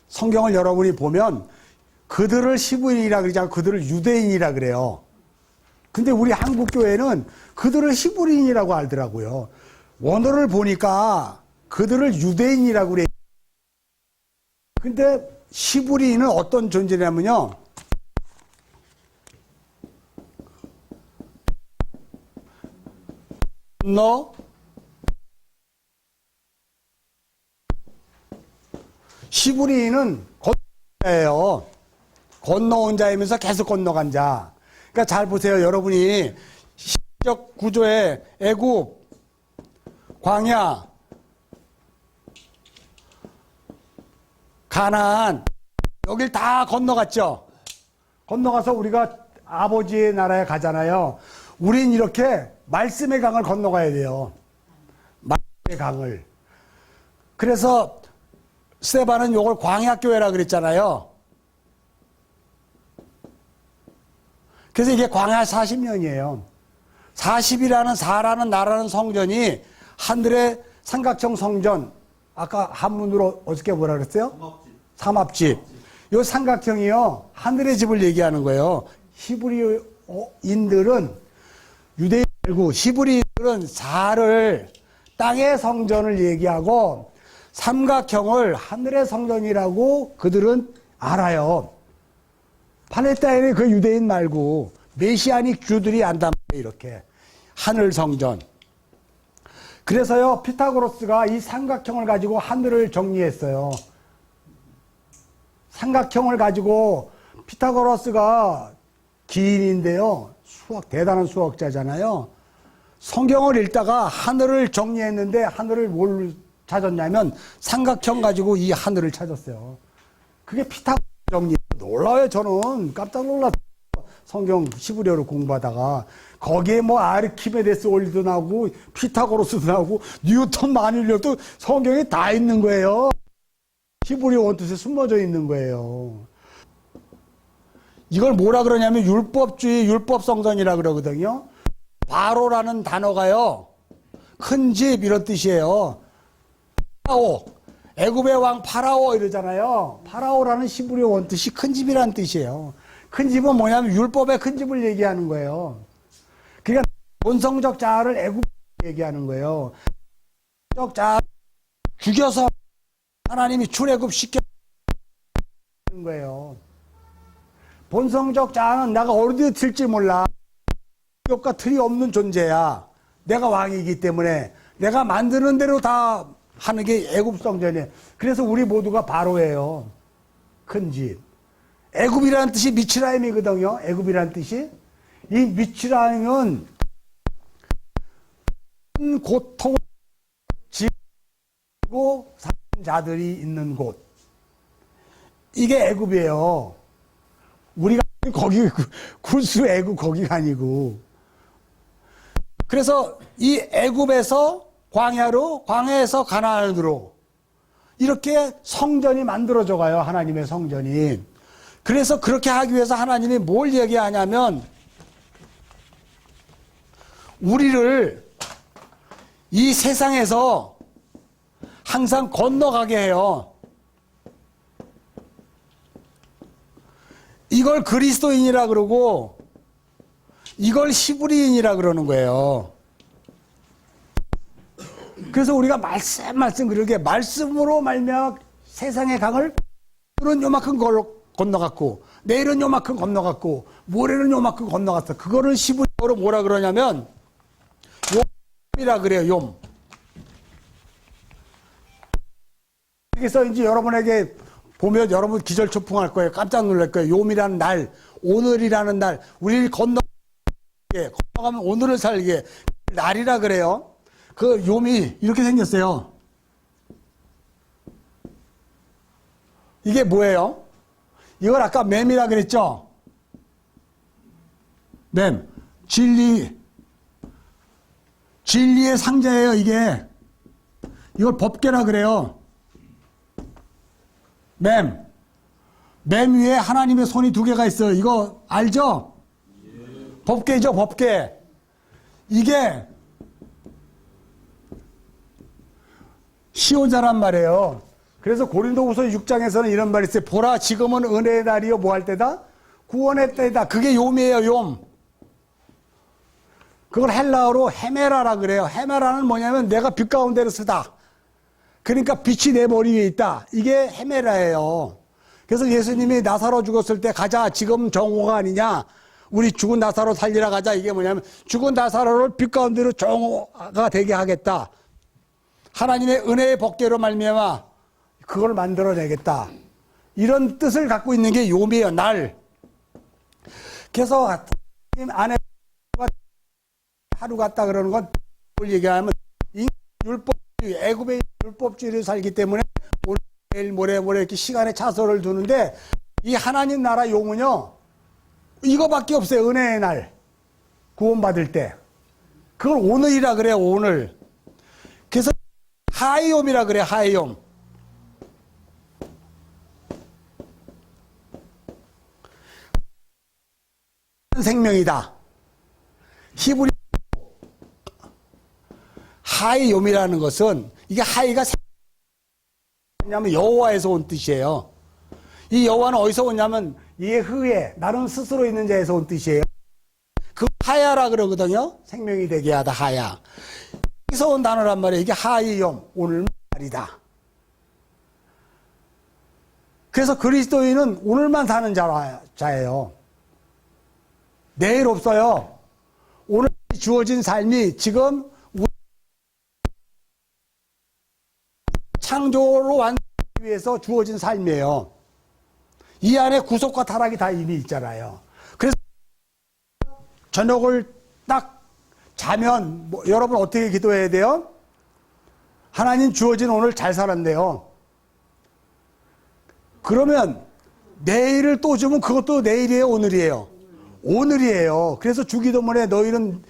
성경을 여러분이 보면 그들을 히브리인이라 그러지 않고 그들을 유대인이라 그래요. 근데 우리 한국 교회는 그들을 히브리인이라고 알더라고요. 원어를 보니까 그들을 유대인이라고 그래요. 근데 히브리인은 어떤 존재냐면요. 히브리인은 건너자예요. 건너온 자이면서 계속 건너간 자. 그러니까 잘 보세요. 여러분이 시적 구조의 애굽, 광야, 가나안 여길 다 건너갔죠. 건너가서 우리가 아버지의 나라에 가잖아요. 우린 이렇게 말씀의 강을 건너가야 돼요. 말씀의 강을. 그래서 스데반은 요걸 광야교회라 그랬잖아요. 그래서 이게 광야 40년이에요. 40이라는 4라는 나라는 성전이 하늘의 삼각형 성전, 아까 한문으로 어저께 뭐라 그랬어요? 삼합집. 요 삼각형이요, 하늘의 집을 얘기하는 거예요. 히브리인들은, 유대인 말고 히브리인들은 4를 땅의 성전을 얘기하고 삼각형을 하늘의 성전이라고 그들은 알아요. 팔레스타인의 그 유대인 말고 메시아닉 주들이 안단 말이에요. 이렇게 하늘 성전. 그래서요, 피타고라스가 이 삼각형을 가지고 하늘을 정리했어요. 삼각형을 가지고 피타고라스가 기인인데요, 대단한 수학자잖아요. 성경을 읽다가 하늘을 정리했는데 하늘을 뭘 찾았냐면 삼각형 가지고 이 하늘을 찾았어요. 그게 피타고라스 정리. 놀라워요. 저는 깜짝 놀랐어요. 성경 히브리어로 공부하다가 거기에 뭐 아르키메데스 원리도 나오고 피타고라스도 나오고 뉴턴 만일력도 성경에 다 있는 거예요. 히브리어 원뜻에 숨어져 있는 거예요. 이걸 뭐라 그러냐면 율법주의 율법성전이라 그러거든요. 바로라는 단어가요, 큰 집 이런 뜻이에요. 파라오, 애굽의 왕 파라오 이러잖아요. 파라오라는 히브리어 원뜻이 큰 집이라는 뜻이에요. 큰 집은 뭐냐면 율법의 큰 집을 얘기하는 거예요. 그러니까 본성적 자아를 애굽 얘기하는 거예요. 본성적 자아 죽여서 하나님이 출애굽 시키는 거예요. 본성적 자아는 내가 어디 틀지 몰라. 과 틀이 없는 존재야. 내가 왕이기 때문에 내가 만드는 대로 다 하는 게 애굽 성전이에요. 그래서 우리 모두가 바로예요. 큰 집. 애굽이라는 뜻이 미츠라임이거든요. 애굽이라는 뜻이. 이 미츠라임은 큰 고통을 지고 사는 자들이 있는 곳. 이게 애굽이에요. 우리가 거기 굴수 애굽 거기가 아니고. 그래서 이 애굽에서 광야로, 광야에서 가나안으로 이렇게 성전이 만들어져 가요. 하나님의 성전이. 그래서 그렇게 하기 위해서 하나님이 뭘 얘기하냐면 우리를 이 세상에서 항상 건너가게 해요. 이걸 그리스도인이라 그러고 이걸 히브리인이라 그러는 거예요. 그래서 우리가 말씀 그렇게 말씀으로 말미암아 세상의 강을 오늘은 요만큼 건너갔고 내일은 요만큼 건너갔고 모레는 요만큼 건너갔어. 그거를 히브리어로 뭐라 그러냐면 욤이라 그래요. 욤. 그래서 이제 여러분에게 보면 여러분 기절초풍할 거예요. 깜짝 놀랄 거예요. 욤이라는 날, 오늘이라는 날, 우리를 건너가면 오늘을 살게 날이라 그래요. 그 욤이 이렇게 생겼어요. 이게 뭐예요? 이걸 아까 맴이라 그랬죠? 맴. 진리의 상자예요, 이게. 이걸 법궤라 그래요. 맴 위에 하나님의 손이 2개가 있어요. 이거 알죠? 법궤죠, 법궤. 이게 시온자란 말이에요. 그래서 고린도후서 6장에서는 이런 말이 있어요. 보라, 지금은 은혜의 날이요 뭐 할 때다? 구원의 때다. 그게 욤이에요, 욤. 그걸 헬라어로 헤메라라 그래요. 헤메라는 뭐냐면 내가 빛 가운데로 쓰다. 그러니까 빛이 내 머리 위에 있다. 이게 헤메라예요. 그래서 예수님이 나사로 죽었을 때 가자, 지금 정오가 아니냐, 우리 죽은 나사로 살리러 가자. 이게 뭐냐면 죽은 나사로를 빛 가운데로 정오가 되게 하겠다. 하나님의 은혜의 법궤로 말미암아 그걸 만들어내겠다. 이런 뜻을 갖고 있는 게 욤이에요, 날. 그래서 안에 하루 갔다 그러는 건 뭘 얘기하면 율법주의, 애굽의 율법주의를 살기 때문에 오늘 내일 모레 이렇게 시간에 차소를 두는데 이 하나님 나라 용은요 이거밖에 없어요. 은혜의 날 구원받을 때 그걸 오늘이라 그래요. 오늘. 그래서 하이옴이라 그래요. 하이옴. 생명이다. 히브리 하이옴이라는 것은 이게 하이가 뭐냐면 여호와에서 온 뜻이에요. 이 여호와는 어디서 오냐면 예흐에 나는 스스로 있는 자에서 온 뜻이에요. 그 하야라 그러거든요. 생명이 되게 하다 하야. 여기서 온 단어란 말이에요. 이게 하이옴 오늘 말이다. 그래서 그리스도인은 오늘만 사는 자예요. 내일 없어요. 오늘 주어진 삶이 지금 창조로 완성하기 위해서 주어진 삶이에요. 이 안에 구속과 타락이 다 이미 있잖아요. 그래서 저녁을 딱 자면 여러분 어떻게 기도해야 돼요? 하나님 주어진 오늘 잘 살았네요. 그러면 내일을 또 주면 그것도 내일이에요, 오늘이에요? 오늘이에요. 그래서 주기도문에 너희는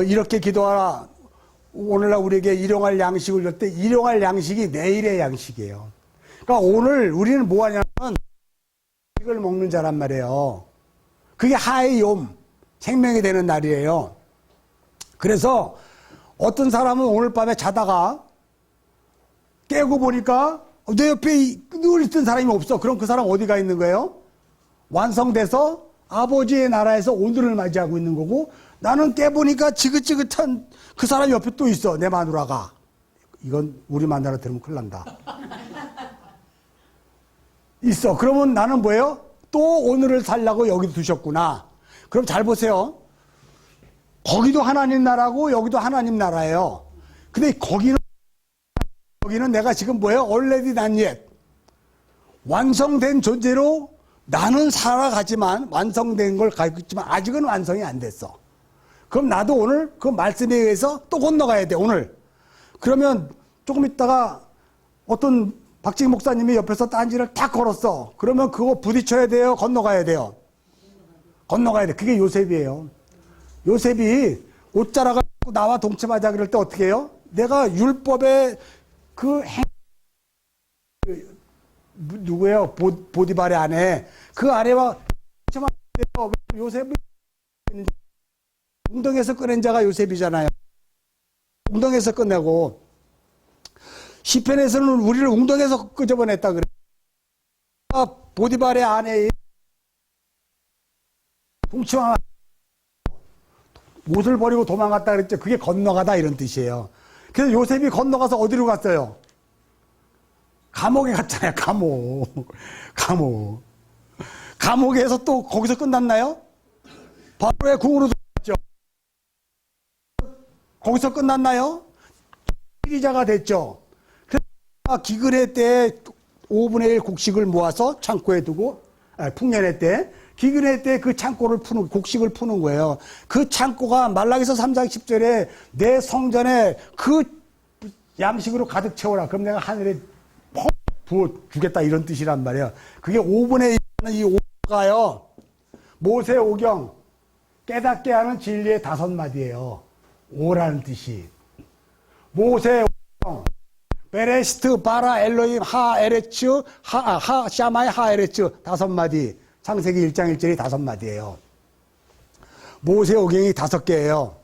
이렇게 기도하라. 오늘날 우리에게 일용할 양식을 줄 때 일용할 양식이 내일의 양식이에요. 그러니까 오늘 우리는 뭐 하냐면 이걸 먹는 자란 말이에요. 그게 하이옴 생명이 되는 날이에요. 그래서 어떤 사람은 오늘 밤에 자다가 깨고 보니까 내 옆에 늘 있던 사람이 없어. 그럼 그 사람 어디가 있는 거예요? 완성돼서 아버지의 나라에서 오늘을 맞이하고 있는 거고 나는 깨보니까 지긋지긋한 그 사람 옆에 또 있어. 내 마누라가. 이건 우리 마누라 들으면 큰일 난다. 있어. 그러면 나는 뭐예요? 또 오늘을 살려고 여기 두셨구나. 그럼 잘 보세요. 거기도 하나님 나라고 여기도 하나님 나라예요. 근데 거기는 내가 지금 뭐예요? already not yet. 완성된 존재로 나는 살아가지만 완성된 걸 가지고 있지만 아직은 완성이 안 됐어. 그럼 나도 오늘 그 말씀에 의해서 또 건너가야 돼, 오늘. 그러면 조금 있다가 어떤 박지기 목사님이 옆에서 딴지를 탁 걸었어. 그러면 그거 부딪혀야 돼요? 건너가야 돼요? 건너가야 돼. 그게 요셉이에요. 요셉이 옷 자라가지고 나와 동침하자 그럴 때 어떻게 해요? 내가 율법의 누구예요? 보디발의 아내. 그 아내와 동침하자. 요셉이 웅덩이에서 꺼낸 자가 요셉이잖아요. 웅덩이에서 꺼내고 시편에서는 우리를 웅덩이에서 끄집어냈다 그래. 보디발의 아내의 동침한 옷을 버리고 도망갔다 그랬죠. 그게 건너가다 이런 뜻이에요. 그래서 요셉이 건너가서 어디로 갔어요? 감옥에 갔잖아요. 감옥. 감옥에서 또 거기서 끝났나요? 바로의 궁으로 들어갔죠. 거기서 끝났나요? 피의자가 됐죠. 그래서 기근회 때 5분의 1 곡식을 모아서 창고에 두고 풍년회 때 기근회 때 그 창고를 푸는 곡식을 푸는 거예요. 그 창고가 말라기서 3장 10절에 내 성전에 그 양식으로 가득 채워라. 그럼 내가 하늘에 부어 주겠다 이런 뜻이란 말이에요. 그게 5분의 1은 이 5가요. 모세 오경 깨닫게 하는 진리의 5마디예요. 5라는 뜻이. 모세 오경 베레시트 바라 엘로임 하 에레츠 하 샤마이 하 에레츠 5마디. 창세기 1장 1절이 5마디예요. 모세 오경이 5개예요.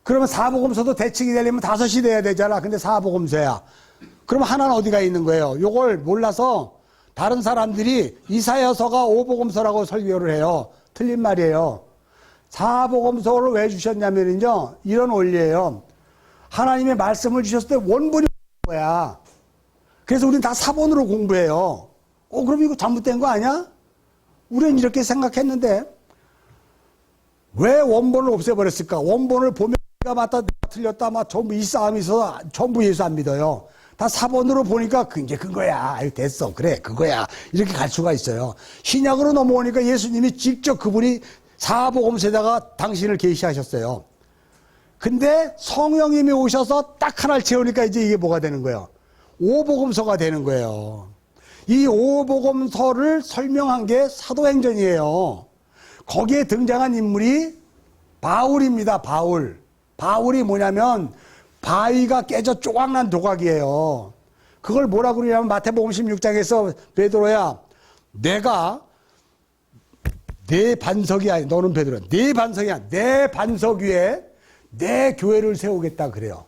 그러면 사복음서도 대칭이 되려면 5이 돼야 되잖아. 근데 사복음서야. 그럼 하나는 어디가 있는 거예요? 요걸 몰라서 다른 사람들이 이사야서가 오복음서라고 설교를 해요. 틀린 말이에요. 사복음서를 왜 주셨냐면요, 이런 원리예요. 하나님의 말씀을 주셨을 때 원본이 거야. 그래서 우리는 다 사본으로 공부해요. 그럼 이거 잘못된 거 아니야? 우리는 이렇게 생각했는데 왜 원본을 없애버렸을까? 원본을 보면 내가 맞다, 내가 틀렸다, 막 전부 이 싸움이 있어서 전부 예수 안 믿어요. 다 사본으로 보니까 이제 그거야. 아유, 됐어. 그래, 그거야. 이렇게 갈 수가 있어요. 신약으로 넘어오니까 예수님이 직접 그분이 사복음서에다가 당신을 계시하셨어요. 근데 성령님이 오셔서 딱 하나를 채우니까 이제 이게 뭐가 되는 거예요? 오복음서가 되는 거예요. 이 오복음서를 설명한 게 사도행전이에요. 거기에 등장한 인물이 바울입니다. 바울이 뭐냐면 바위가 깨져 조각난 조각이에요. 그걸 뭐라 그러냐면 마태복음 16장에서 베드로야, 내가 내 반석이 아니, 너는 베드로야, 내 반석이야, 내 반석 위에 내 교회를 세우겠다 그래요.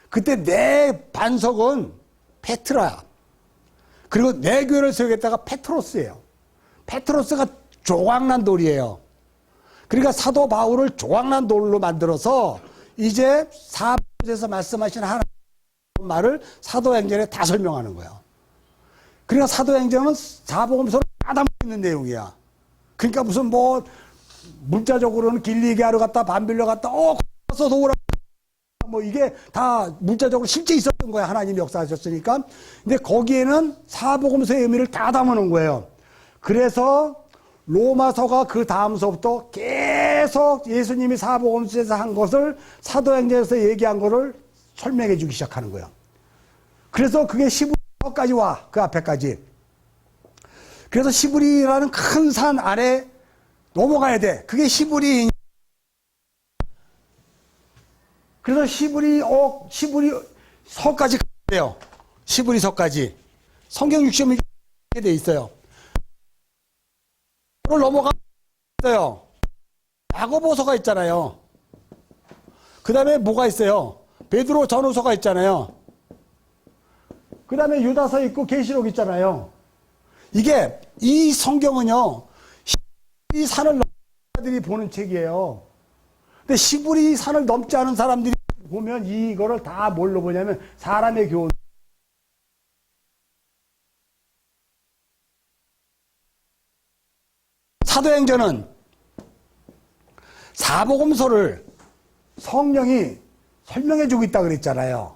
그때 내 반석은 페트라야. 그리고 내 교회를 세우겠다가 페트로스예요. 페트로스가 조각난 돌이에요. 그러니까 사도 바울을 조각난 돌로 만들어서 이제 사복음서에서 말씀하신 하나님의 말을 사도행전에 다 설명하는 거예요. 그러니까 사도행전은 사복음서로 다 담고 있는 내용이야. 그러니까 무슨 뭐 문자적으로는 길리기아로 갔다 반빌려 갔다 써서 오라 뭐 이게 다 문자적으로 실제 있었던 거야. 하나님이 역사하셨으니까. 근데 거기에는 사복음서의 의미를 다 담아놓은 거예요. 그래서 로마서가 그 다음서부터 계속 예수님이 사복음서에서 한 것을 사도행전에서 얘기한 것을 설명해 주기 시작하는 거예요. 그래서 그게 시부리까지 와. 그 앞에까지. 그래서 시부리라는 큰 산 아래 넘어가야 돼. 그게 시부리. 그래서 시부리서까지 가야 돼요. 시부리서까지. 성경 60이 돼 있어요. 그걸 넘어가요. 야고보서가 있잖아요. 그 다음에 뭐가 있어요? 베드로 전후서가 있잖아요. 그 다음에 유다서 있고 계시록 있잖아요. 이게 이 성경은요, 이 산을 넘는 사람들이 보는 책이에요. 근데 시부리 산을 넘지 않은 사람들이 보면 이거를 다 뭘로 보냐면 사람의 교훈. 사도행전은 사복음서를 성령이 설명해 주고 있다 그랬잖아요.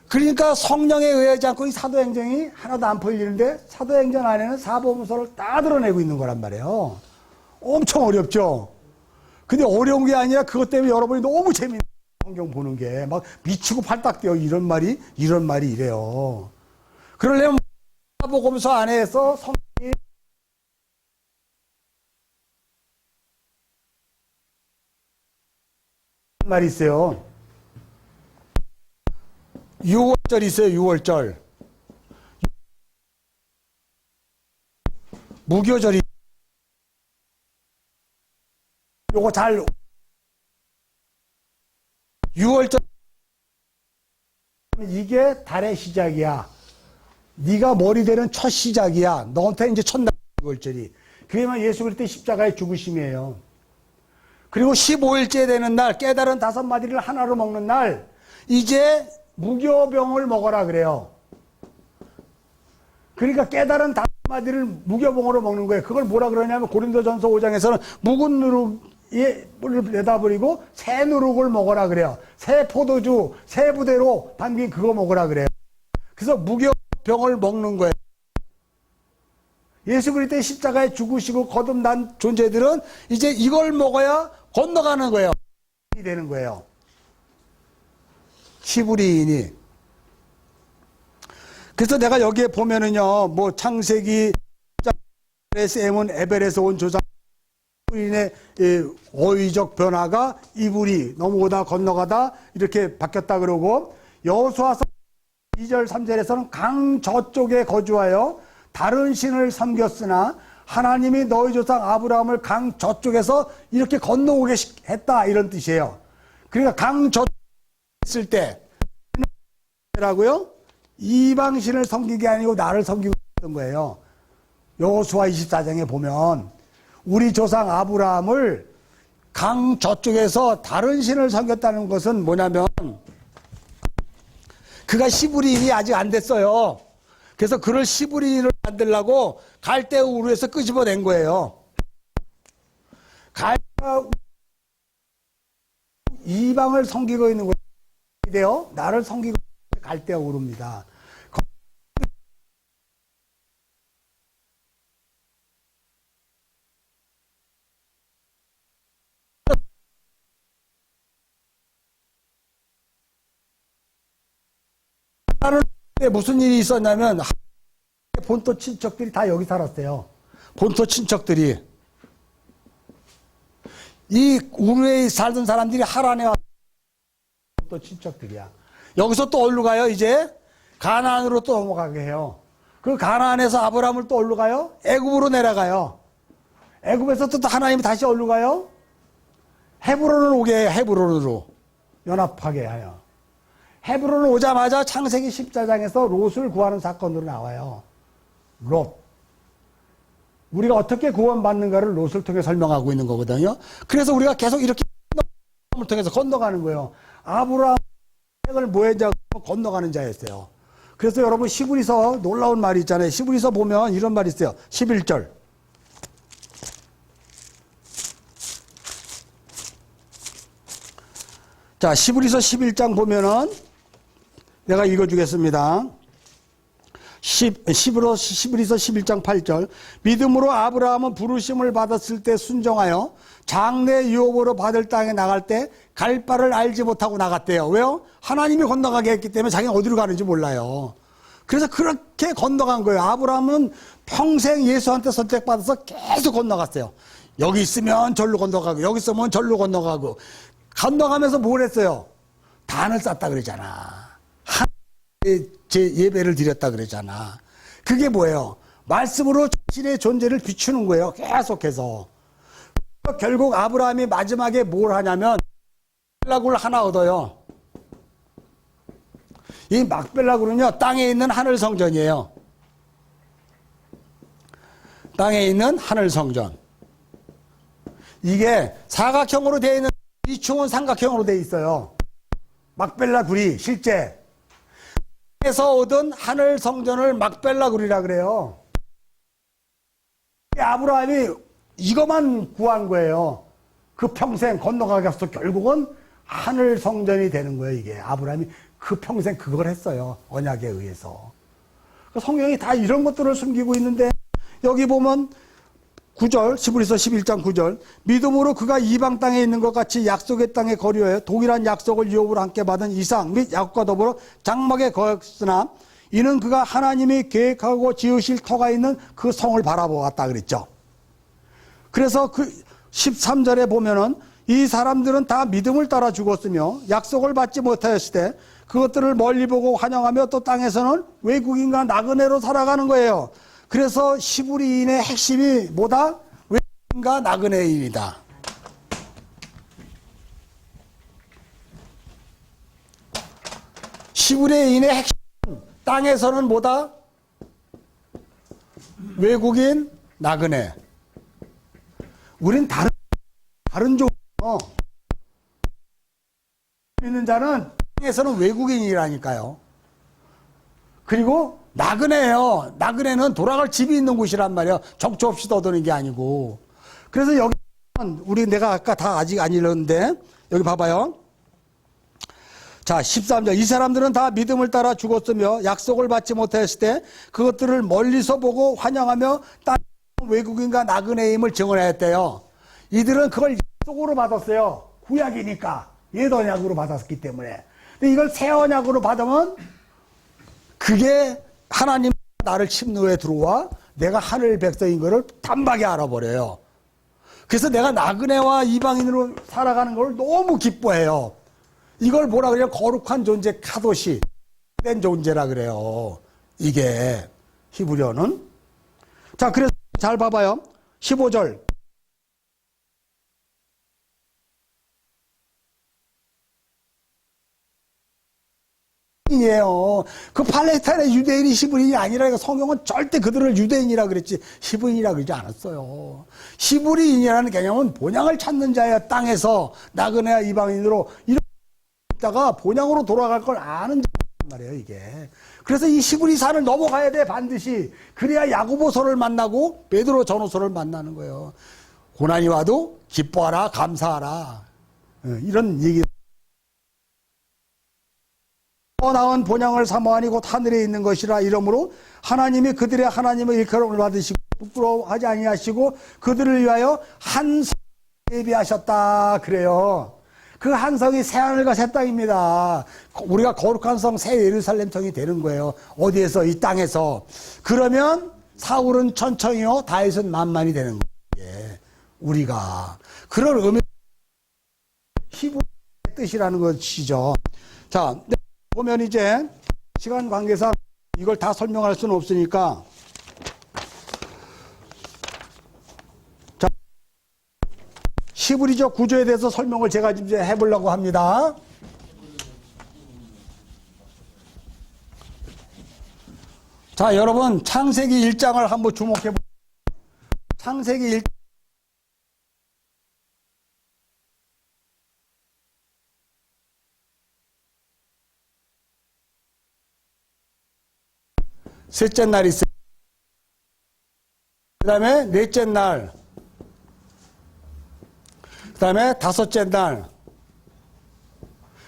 그러니까 성령에 의하지 않고 이 사도행전이 하나도 안 풀리는데 사도행전 안에는 사복음서를 다 드러내고 있는 거란 말이에요. 엄청 어렵죠. 근데 어려운 게 아니라 그것 때문에 여러분이 너무 재밌는 성경 보는 게 막 미치고 팔딱 뛰어. 이런 말이 이래요. 그러려면 사복음서 안에서 성경이 말이 있어요. 6월절 있어요. 6월절. 무교절이 요거 잘 6월절 이게 달의 시작이야. 네가 머리 되는 첫 시작이야. 너한테 이제 첫날 6월절이. 그러면 예수 그리스도의 십자가의 죽으심이에요. 그리고 15일째 되는 날 깨달은 5마디를 하나로 먹는 날 이제 무교병을 먹어라 그래요. 그러니까 깨달은 5마디를 무교병으로 먹는 거예요. 그걸 뭐라 그러냐면 고린도전서 5장에서는 묵은 누룩을 내다버리고 새 누룩을 먹어라 그래요. 새 포도주, 새 부대로 담긴 그거 먹어라 그래요. 그래서 무교병을 먹는 거예요. 예수 그리스도의 십자가에 죽으시고 거듭난 존재들은 이제 이걸 먹어야 건너가는 거예요. 되는 거예요. 시부리인이. 그래서 내가 여기에 보면은요, 뭐 창세기 셈은 에벨에서 온 조상 인의 어휘적 변화가 이불이 넘어오다 건너가다 이렇게 바뀌었다 그러고 여호수아서 2절 3절에서는 강 저쪽에 거주하여 다른 신을 섬겼으나 하나님이 너희 조상 아브라함을 강 저쪽에서 이렇게 건너오게 했다 이런 뜻이에요. 그러니까 강 저쪽에 있을 때 라고요. 이방신을 섬긴 게 아니고 나를 섬기고 있던 거예요. 여호수아 24장에 보면 우리 조상 아브라함을 강 저쪽에서 다른 신을 섬겼다는 것은 뭐냐면 그가 시브리인이 아직 안 됐어요. 그래서 그를 시브리인을 만들려고 갈대 우르에서 끄집어낸 거예요. 이방을 섬기고 있는 거예요. 나를 섬기고 있는 갈대 우르입니다. 무슨 일이 있었냐면 본토 친척들이 다 여기 살았어요. 본토 친척들이 이 우르에 살던 사람들이 하란에 와 또 친척들이야. 여기서 또 어디로 가요? 이제 가나안으로 또 넘어가게 해요. 그 가나안에서 아브라함을 또 어디로 가요? 애굽으로 내려가요. 애굽에서 또 하나님이 다시 어디로 가요? 헤브론을 오게 해요. 헤브론으로 연합하게 해요. 헤브론을 오자마자 창세기 14장에서 롯을 구하는 사건으로 나와요. 롯. 우리가 어떻게 구원받는가를 롯을 통해 설명하고 있는 거거든요. 그래서 우리가 계속 이렇게 을 통해서 건너가는 거예요. 아브라함을 뭐했냐 건너가는 자였어요. 그래서 여러분 시브리서 놀라운 말이 있잖아요. 시브리서 보면 이런 말이 있어요. 11절. 자, 시브리서 11장 보면은 내가 읽어주겠습니다. 시브리서 11장 8절. 믿음으로 아브라함은 부르심을 받았을 때 순종하여 장래 유업으로 받을 땅에 나갈 때 갈 바를 알지 못하고 나갔대요. 왜요? 하나님이 건너가게 했기 때문에 자기가 어디로 가는지 몰라요. 그래서 그렇게 건너간 거예요. 아브라함은 평생 예수한테 선택받아서 계속 건너갔어요. 여기 있으면 절로 건너가고 여기 있으면 절로 건너가고 건너가면서 뭘 했어요? 단을 쌓다 그러잖아. 제 예배를 드렸다 그러잖아. 그게 뭐예요? 말씀으로 자신의 존재를 비추는 거예요. 계속해서. 결국 아브라함이 마지막에 뭘 하냐면 막벨라굴 하나 얻어요. 이 막벨라굴은요 땅에 있는 하늘 성전이에요. 땅에 있는 하늘 성전. 이게 사각형으로 되어 있는 이충은 삼각형으로 되어 있어요. 막벨라굴이 실제 에서 얻은 하늘 성전을 막벨라굴이라 그래요. 아브라함이 이것만 구한 거예요. 그 평생 건너가겠어. 결국은 하늘 성전이 되는 거예요. 이게 아브라함이 그 평생 그걸 했어요. 언약에 의해서. 성경이 다 이런 것들을 숨기고 있는데 여기 보면 9절, 시브리서 11장 9절. 믿음으로 그가 이방 땅에 있는 것 같이 약속의 땅에 거류하여 동일한 약속을 유업으로 함께 받은 이삭 및 야곱과 더불어 장막에 거했으나 이는 그가 하나님이 계획하고 지으실 터가 있는 그 성을 바라보았다 그랬죠. 그래서 그 13절에 보면은 이 사람들은 다 믿음을 따라 죽었으며 약속을 받지 못하였을 때 그것들을 멀리 보고 환영하며 또 땅에서는 외국인과 나그네로 살아가는 거예요. 그래서 시브리인의 핵심이 뭐다? 외국인과 나그네인이다. 시브리인의 핵심은 땅에서는 뭐다? 외국인, 나그네. 우린 다른 종이요. 있는 자는 땅에서는 외국인이라니까요. 그리고 나그네예요. 나그네는 돌아갈 집이 있는 곳이란 말이에요. 정처 없이 떠도는 게 아니고. 그래서 여기 내가 아까 다 아직 안 읽었는데 여기 봐봐요. 자, 13절. 이 사람들은 다 믿음을 따라 죽었으며 약속을 받지 못했을 때 그것들을 멀리서 보고 환영하며 땅 외국인과 나그네임을 증언하였대요. 이들은 그걸 약속으로 받았어요. 구약이니까 옛 언약으로 받았기 때문에. 근데 이걸 새 언약으로 받으면 그게 하나님 나를 침노에 들어와 내가 하늘 백성인 거를 단박에 알아버려요. 그래서 내가 나그네와 이방인으로 살아가는 걸 너무 기뻐해요. 이걸 뭐라 그래요? 거룩한 존재, 카도시 된 존재라 그래요. 이게 히브리어는. 자, 그래서 잘 봐봐요. 15절. 이에요. 그 팔레스타인의 유대인이 히브리인이 아니라 성경은 절대 그들을 유대인이라 그랬지 히브리인이라 그러지 않았어요. 히브리인이라는 개념은 본향을 찾는 자야. 땅에서 나그네와 이방인으로 이렇게 있다가 본향으로 돌아갈 걸 아는 자란 말이에요, 이게. 그래서 이 히브리산을 넘어가야 돼, 반드시. 그래야 야고보서를 만나고 베드로 전후서를 만나는 거예요. 고난이 와도 기뻐하라, 감사하라. 이런 얘기. 더 나은 본향을 사모하니 곧 하늘에 있는 것이라. 이러므로 하나님이 그들의 하나님의 일컬음을 받으시고 부끄러워하지 아니하시고 그들을 위하여 한 성 예비하셨다 그래요. 그 한 성이 새하늘과 새 땅입니다. 우리가 거룩한 성 새 예루살렘 성이 되는 거예요. 어디에서? 이 땅에서. 그러면 사울은 천천히요, 다윗은 만만히 되는 거예요. 우리가 그런 의미, 히브리의 뜻이라는 것이죠. 자, 보면 이제 시간 관계상 이걸 다 설명할 수는 없으니까, 자, 히브리적 구조에 대해서 설명을 제가 이제 해보려고 합니다. 자, 여러분 창세기 1장을 한번 주목해 보세요. 창세기 1장 셋째 날이 있어요. 그 다음에 넷째 날, 그 다음에 다섯째 날,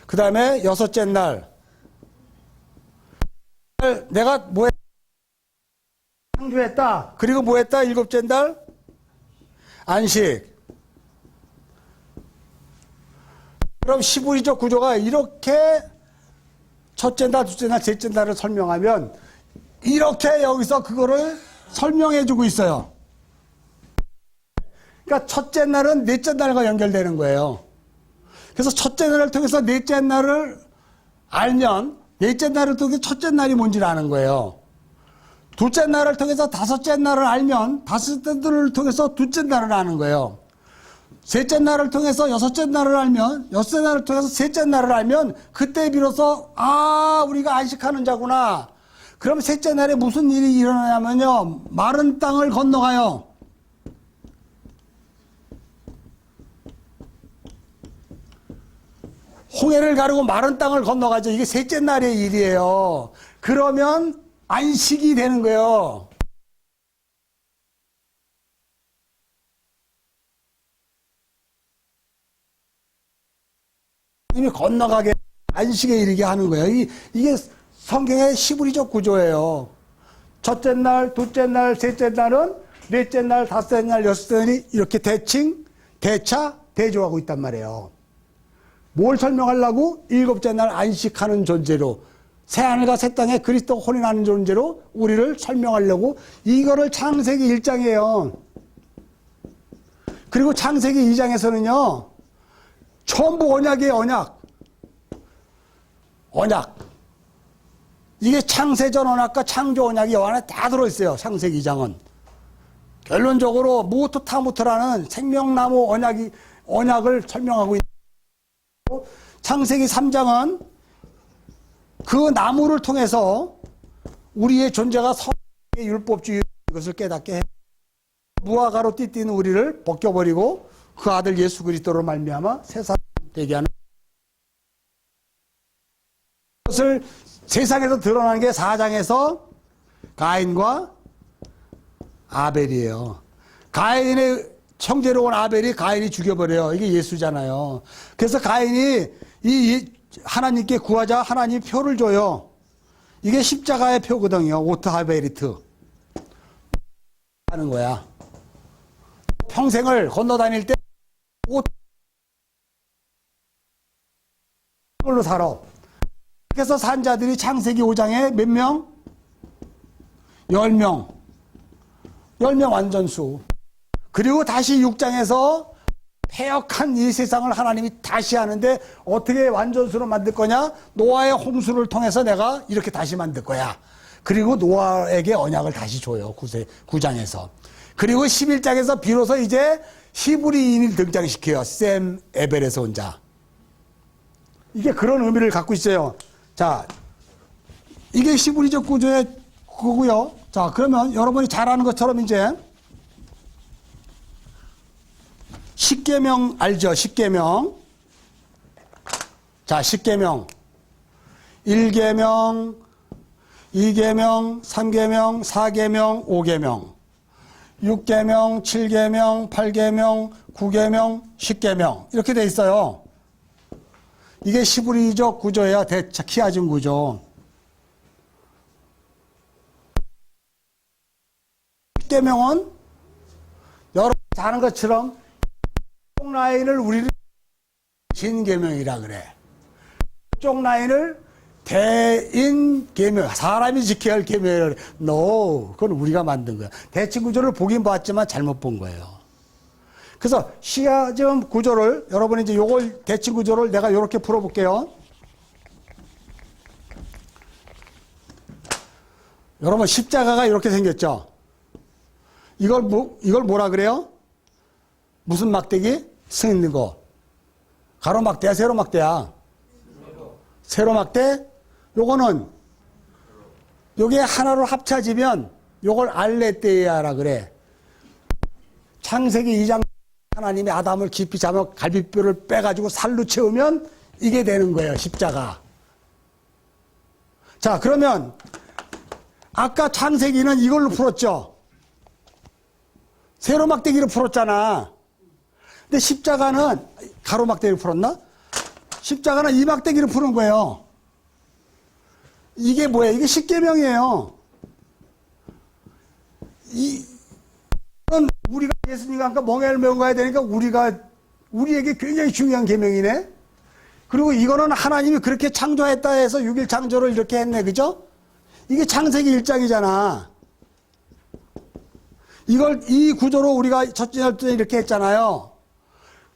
그 다음에 여섯째 날. 내가 뭐 창조했다. 그리고 뭐 했다? 일곱째 날 안식. 그럼 히브리적 구조가 이렇게 첫째 날, 둘째 날, 셋째 날을 설명하면 이렇게 여기서 그거를 설명해 주고 있어요. 그러니까 첫째 날은 넷째 날과 연결되는 거예요. 그래서 첫째 날을 통해서 넷째 날을 알면 넷째 날을 통해서 첫째 날이 뭔지를 아는 거예요. 둘째 날을 통해서 다섯째 날을 알면 다섯째 날을 통해서 둘째 날을 아는 거예요. 셋째 날을 통해서 여섯째 날을 알면, 여섯째 날을 통해서 셋째 날을 알면 그때 비로소 우리가 안식하는 자구나. 그럼 셋째 날에 무슨 일이 일어나냐면요, 마른 땅을 건너가요. 홍해를 가르고 마른 땅을 건너가죠. 이게 셋째 날의 일이에요. 그러면 안식이 되는 거예요. 이미 건너가게 안식에 이르게 하는 거예요. 이게 성경의 히브리적 구조예요. 첫째 날, 둘째 날, 셋째 날은 넷째 날, 다섯째 날, 여섯째 날이 이렇게 대칭, 대차, 대조하고 있단 말이에요. 뭘 설명하려고? 일곱째 날 안식하는 존재로, 새하늘과 새 땅에 그리스도 혼인하는 존재로 우리를 설명하려고 이거를 창세기 1장이에요. 그리고 창세기 2장에서는요, 전부 언약이에요, 언약. 언약. 이게 창세전 언약과 창조 언약이 요 안에 다 들어있어요. 창세기 2장은. 결론적으로 무토 타무토라는 생명나무 언약을 설명하고 있고, 창세기 3장은 그 나무를 통해서 우리의 존재가 성의 율법주의 이것을 깨닫게 해. 무화과로 띠띠는 우리를 벗겨버리고 그 아들 예수 그리스도로 말미암아 새 사람 되게 하는 것을 세상에서 드러난 게 4장에서 가인과 아벨이에요. 가인의 형제로 온 아벨이 가인이 죽여버려요. 이게 예수잖아요. 그래서 가인이 하나님께 구하자 하나님이 표를 줘요. 이게 십자가의 표거든요. 오트 하베리트 하는 거야. 평생을 건너다닐 때 오트로 살아. 그래서 산 자들이 창세기 5장에 몇 명? 10명. 10명 완전수. 그리고 다시 6장에서 패역한 이 세상을 하나님이 다시 하는데 어떻게 완전수로 만들 거냐? 노아의 홍수를 통해서 내가 이렇게 다시 만들 거야. 그리고 노아에게 언약을 다시 줘요. 9장에서. 그리고 11장에서 비로소 이제 히브리인을 등장시켜요. 셈, 에벨에서 온 자. 이게 그런 의미를 갖고 있어요. 자, 이게 시브리적 구조의 그거고요. 자, 그러면 여러분이 잘 아는 것처럼 이제 십계명 알죠? 십계명. 자, 십계명. 1계명, 2계명, 3계명, 4계명, 5계명. 6계명, 7계명, 8계명, 9계명, 10계명. 이렇게 돼 있어요. 이게 시브리적 구조예요. 키아즘 구조. 십계명은 여러분 잘 아는 것처럼 쪽 라인을 우리는 진계명이라 그래. 쪽 라인을 대인계명, 사람이 지켜야 할 계명이라 그래. No, 그건 우리가 만든 거야. 대칭 구조를 보긴 봤지만 잘못 본 거예요. 그래서 시아즘 구조를 여러분이 이제 요걸 대칭 구조를 내가 이렇게 풀어볼게요. 여러분 십자가가 이렇게 생겼죠. 이걸 뭐라 그래요? 무슨 막대기? 서 있는 거. 가로막대야, 세로막대야? 세로막대? 요거는, 요게 하나로 합쳐지면 요걸 알레테이아라 그래. 창세기 2장 하나님이 아담을 깊이 잡아 갈비뼈를 빼가지고 살로 채우면 이게 되는 거예요, 십자가. 자, 그러면 아까 창세기는 이걸로 풀었죠? 세로막대기로 풀었잖아. 근데 십자가는 가로막대기로 풀었나? 십자가는 이 막대기로 푸는 거예요. 이게 뭐예요? 이게 십계명이에요. 이건 우리가 예수님과 함께 멍에를 메고 가야 되니까 우리에게 굉장히 중요한 계명이네. 그리고 이거는 하나님이 그렇게 창조했다 해서 6일 창조를 이렇게 했네. 그죠? 이게 창세기 1장이잖아. 이 구조로 우리가 첫째 날때 이렇게 했잖아요.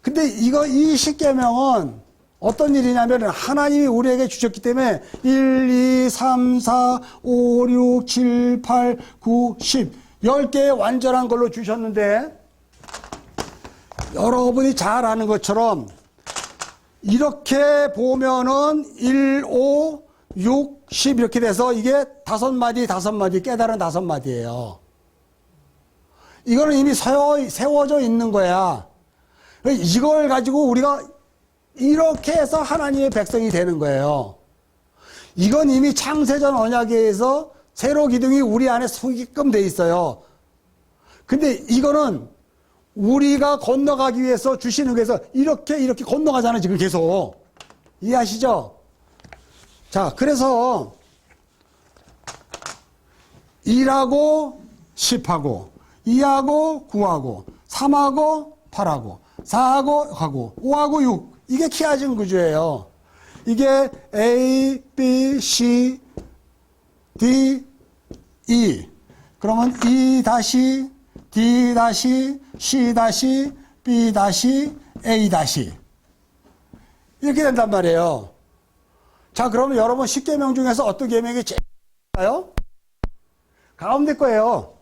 근데 이 십계명은 어떤 일이냐면 하나님이 우리에게 주셨기 때문에 1, 2, 3, 4, 5, 6, 7, 8, 9, 10 10개의 완전한 걸로 주셨는데 여러분이 잘 아는 것처럼 이렇게 보면은 1, 5, 6, 10 이렇게 돼서 이게 5마디 깨달은 5마디예요. 이거는 이미 세워져 있는 거야. 이걸 가지고 우리가 이렇게 해서 하나님의 백성이 되는 거예요. 이건 이미 창세전 언약에 의해서 세로 기둥이 우리 안에 서게끔 돼 있어요. 근데 이거는 우리가 건너가기 위해서 주시는 거에서 이렇게 건너가잖아요, 지금 계속. 이해하시죠? 자, 그래서 1하고 10하고 2하고 9하고 3하고 8하고 4하고 하고 5하고 6 이게 키아즘 구조예요. 이게 A, B, C, D, E 그러면 E 다시 D 다시 C 다시 B 다시 A 다시 이렇게 된단 말이에요. 자, 그러면 여러분 10계명 중에서 어떤 계명이 제일 좋아요? 가운데 거예요.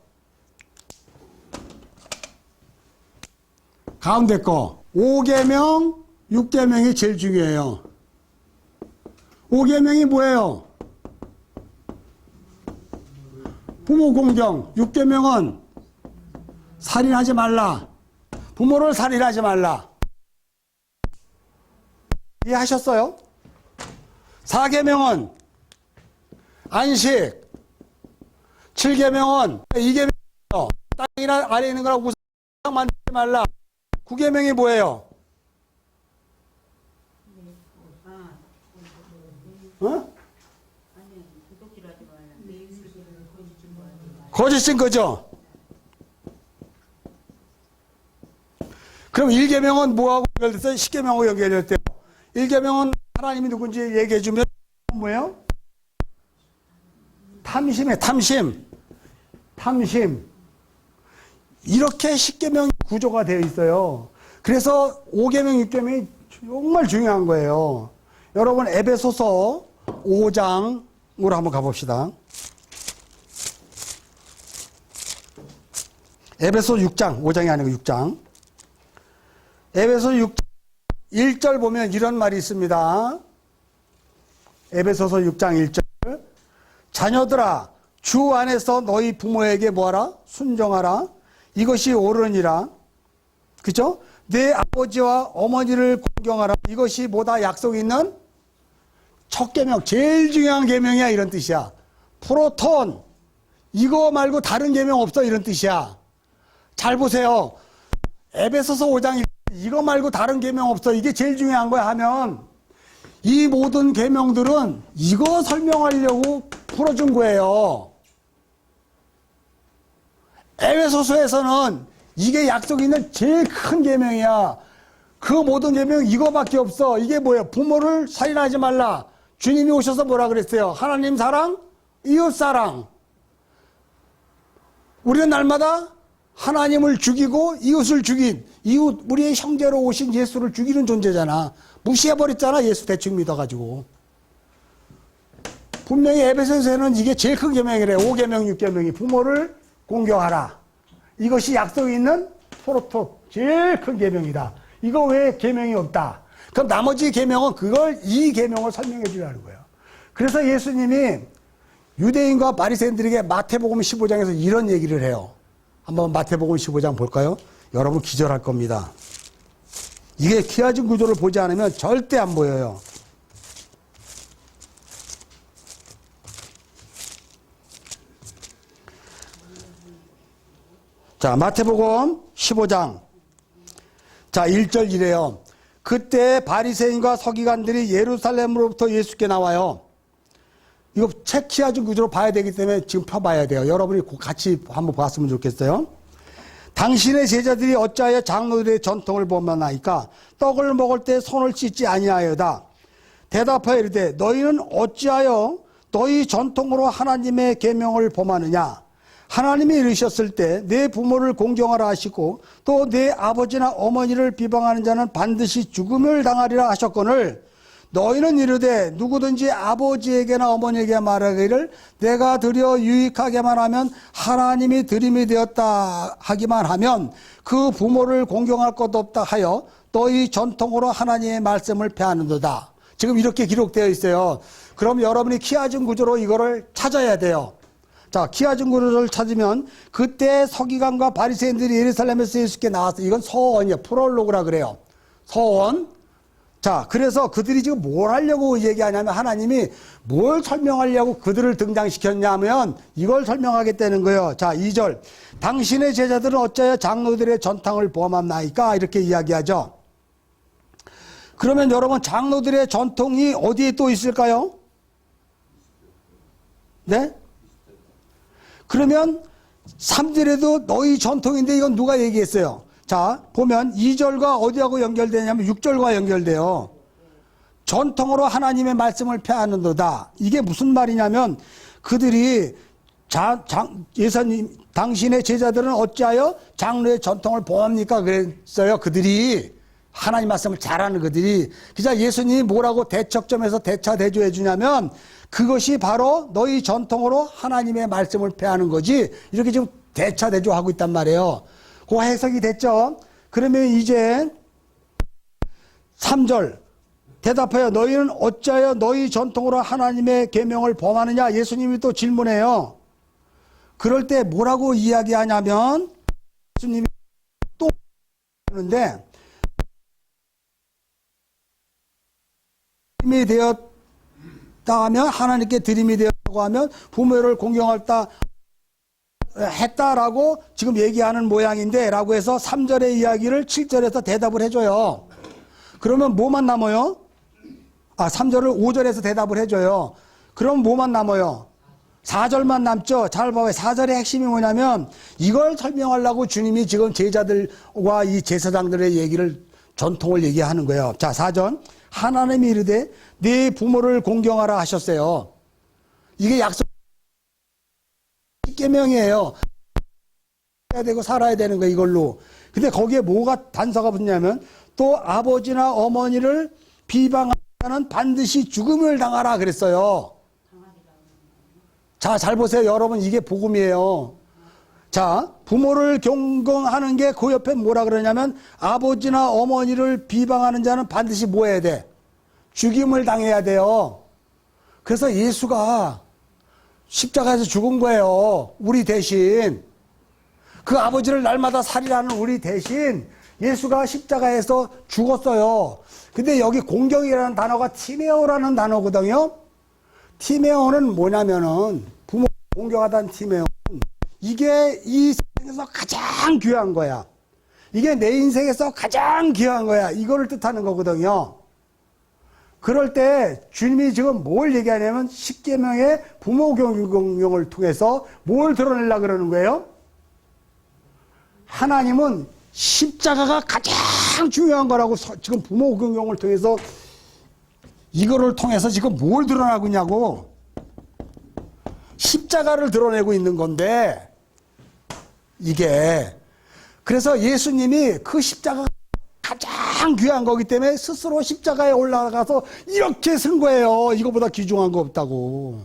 가운데 거. 5계명, 6계명이 제일 중요해요. 5계명이 뭐예요? 부모 공경. 6계명은 살인하지 말라. 부모를 살인하지 말라. 이해하셨어요? 4계명은 안식. 7계명은 2계명 땅이나 아래에 있는 거라고 우상 만들지 말라. 9계명이 뭐예요? 어? 거짓인 거죠? 그럼 1계명은 뭐하고 연결됐어요? 10계명하고 연결됐대요. 1계명은 하나님이 누군지 얘기해주면 뭐예요? 탐심이에요. 탐심. 이렇게 10계명 구조가 되어 있어요. 그래서 5계명, 6계명이 정말 중요한 거예요. 여러분 에베소서 5장으로 한번 가봅시다. 에베소 6장, 5장이 아니고 6장. 에베소 6장 1절 보면 이런 말이 있습니다. 에베소서 6장 1절. 자녀들아 주 안에서 너희 부모에게 뭐하라? 순종하라. 이것이 옳으니라. 그죠? 내 아버지와 어머니를 공경하라. 이것이 뭐다? 약속 있는 첫 계명, 제일 중요한 계명이야, 이런 뜻이야. 프로톤, 이거 말고 다른 계명 없어, 이런 뜻이야. 잘 보세요. 에베소서 5장 이거 말고 다른 계명 없어, 이게 제일 중요한 거야 하면 이 모든 계명들은 이거 설명하려고 풀어준 거예요. 에베소서에서는 이게 약속 있는 제일 큰 계명이야. 그 모든 계명 이거밖에 없어. 이게 뭐예요? 부모를 살인하지 말라. 주님이 오셔서 뭐라 그랬어요? 하나님 사랑, 이웃 사랑. 우리는 날마다 하나님을 죽이고 이웃을 죽인, 이웃, 우리의 형제로 오신 예수를 죽이는 존재잖아. 무시해버렸잖아, 예수 대충 믿어가지고. 분명히 에베소서에는 이게 제일 큰 계명이래. 5계명, 6계명이 부모를 공경하라. 이것이 약속이 있는 프로토, 제일 큰 계명이다. 이거 외에 계명이 없다. 그럼 나머지 계명은 그걸, 이 계명을 설명해 주려는 거예요. 그래서 예수님이 유대인과 바리새인들에게 마태복음 15장에서 이런 얘기를 해요. 한번 마태복음 15장 볼까요? 여러분 기절할 겁니다. 이게 키워진 구조를 보지 않으면 절대 안 보여요. 자, 마태복음 15장. 자, 1절 이래요. 그때 바리새인과 서기관들이 예루살렘으로부터 예수께 나와요. 이거 책 키워진 구조로 봐야 되기 때문에 지금 펴봐야 돼요. 여러분이 같이 한번 봤으면 좋겠어요. 당신의 제자들이 어찌하여 장로들의 전통을 범하나이까? 떡을 먹을 때 손을 씻지 아니하여다. 대답하여 이르되 너희는 어찌하여 너희 전통으로 하나님의 계명을 범하느냐? 하나님이 이르셨을 때 내 부모를 공경하라 하시고 또 내 아버지나 어머니를 비방하는 자는 반드시 죽음을 당하리라 하셨거늘 너희는 이르되 누구든지 아버지에게나 어머니에게 말하기를 내가 드려 유익하게만 하면 하나님이 드림이 되었다 하기만 하면 그 부모를 공경할 것 없다 하여 너희 전통으로 하나님의 말씀을 폐하는도다. 지금 이렇게 기록되어 있어요. 그럼 여러분이 키워진 구조로 이거를 찾아야 돼요. 자, 키워진 구조를 찾으면 그때 서기관과 바리새인들이 예루살렘에서 예수께 나와서 이건 서원이에요. 프롤로그라 그래요. 서원. 자, 그래서 그들이 지금 뭘 하려고 얘기하냐면 하나님이 뭘 설명하려고 그들을 등장시켰냐면 이걸 설명하겠다는 거예요. 자, 2절. 당신의 제자들은 어찌하여 장로들의 전통을 범함나이까? 이렇게 이야기하죠. 그러면 여러분 장로들의 전통이 어디에 또 있을까요? 네? 그러면 3절에도 너희 전통인데 이건 누가 얘기했어요? 자, 보면 2절과 어디하고 연결되냐면 6절과 연결돼요. 전통으로 하나님의 말씀을 폐하는도다. 이게 무슨 말이냐면 그들이 예수님 당신의 제자들은 어찌하여 장로의 전통을 범합니까? 그랬어요. 그들이 하나님 말씀을 잘하는 그들이. 그래서 예수님이 뭐라고 대척점에서 대처대조해 주냐면 그것이 바로 너희 전통으로 하나님의 말씀을 폐하는 거지. 이렇게 지금 대처대조하고 있단 말이에요. 그 해석이 됐죠? 그러면 이제 3절 대답하여 너희는 어찌하여 너희 전통으로 하나님의 계명을 범하느냐? 예수님이 또 질문해요. 그럴 때 뭐라고 이야기하냐면 예수님이 또 하는데 드림이 되었다 하면 하나님께 드림이 되었다고 하면 부모를 공경했다 했다라고 지금 얘기하는 모양인데 라고 해서 3절의 이야기를 7절에서 대답을 해줘요. 그러면 뭐만 남아요? 3절을 5절에서 대답을 해줘요. 그럼 뭐만 남아요? 4절만 남죠. 잘 봐요. 4절의 핵심이 뭐냐면 이걸 설명하려고 주님이 지금 제자들과 이 제사장들의 얘기를 전통을 얘기하는 거예요. 자, 4절 하나님이 이르되 네 부모를 공경하라 하셨어요. 이게 약속 계명이에요. 해야 되고 살아야 되는 거 이걸로. 근데 거기에 뭐가 단서가 붙냐면 또 아버지나 어머니를 비방하는 반드시 죽음을 당하라 그랬어요. 자, 잘 보세요. 여러분 이게 복음이에요. 자, 부모를 경공하는 게 그 옆에 뭐라 그러냐면 아버지나 어머니를 비방하는 자는 반드시 뭐 해야 돼? 죽임을 당해야 돼요. 그래서 예수가 십자가에서 죽은 거예요. 우리 대신. 그 아버지를 날마다 살이라는 우리 대신 예수가 십자가에서 죽었어요. 근데 여기 공경이라는 단어가 티메오라는 단어거든요. 티메오는 뭐냐면은 부모 공경하다는 티메오는 이게 이 세상에서 가장 귀한 거야. 이게 내 인생에서 가장 귀한 거야. 이거를 뜻하는 거거든요. 그럴 때 주님이 지금 뭘 얘기하냐면 십계명의 부모 공경을 통해서 뭘 드러내려고 그러는 거예요? 하나님은 십자가가 가장 중요한 거라고 지금 부모 공경을 통해서 이거를 통해서 지금 뭘 드러나고 있냐고. 십자가를 드러내고 있는 건데 이게 그래서 예수님이 그 십자가가 가장 귀한 거기 때문에 스스로 십자가에 올라가서 이렇게 쓴 거예요. 이거보다 귀중한 거 없다고.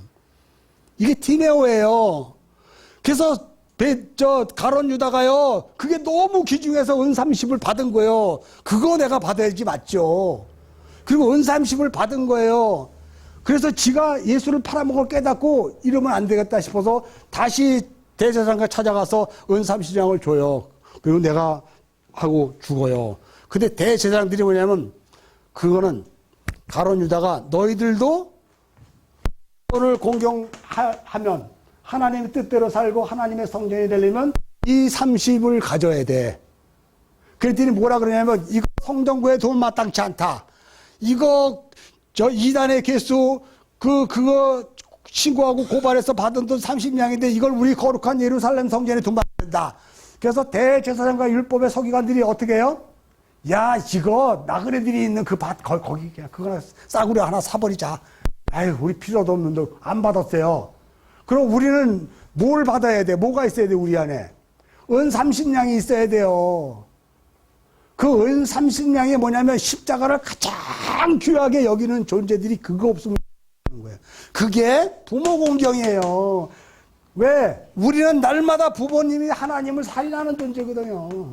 이게 티메오예요. 그래서 가론 유다가요, 그게 너무 귀중해서 은30을 받은 거예요. 그거 내가 받아야지 맞죠. 그리고 은30을 받은 거예요. 그래서 지가 예수를 팔아먹을 깨닫고 이러면 안 되겠다 싶어서 다시 대제사장과 찾아가서 은30냥을 줘요. 그리고 내가 하고 죽어요. 근데 대제사장들이 뭐냐면 그거는 가론 유다가 너희들도 너를 공경하면 하나님의 뜻대로 살고 하나님의 성전이 되려면 이 30을 가져야 돼. 그랬더니 뭐라 그러냐면 이거 성전구에 돈 마땅치 않다. 이거 이단의 개수 그거 신고하고 고발해서 받은 돈 30냥인데 이걸 우리 거룩한 예루살렘 성전에 돈 받는다. 그래서 대제사장과 율법의 서기관들이 어떻게 해요? 야, 이거 나그네들이 있는 그 밭 거기 그거나 싸구려 하나 사버리자. 아유, 우리 필요도 없는데 안 받았어요. 그럼 우리는 뭘 받아야 돼? 뭐가 있어야 돼, 우리 안에? 은 30냥이 있어야 돼요. 그 은 30냥이 뭐냐면 십자가를 가장 귀하게 여기는 존재들이 그거 없으면 하는 거예요. 그게 부모 공경이에요. 왜? 우리는 날마다 부모님이 하나님을 살인하는 존재거든요.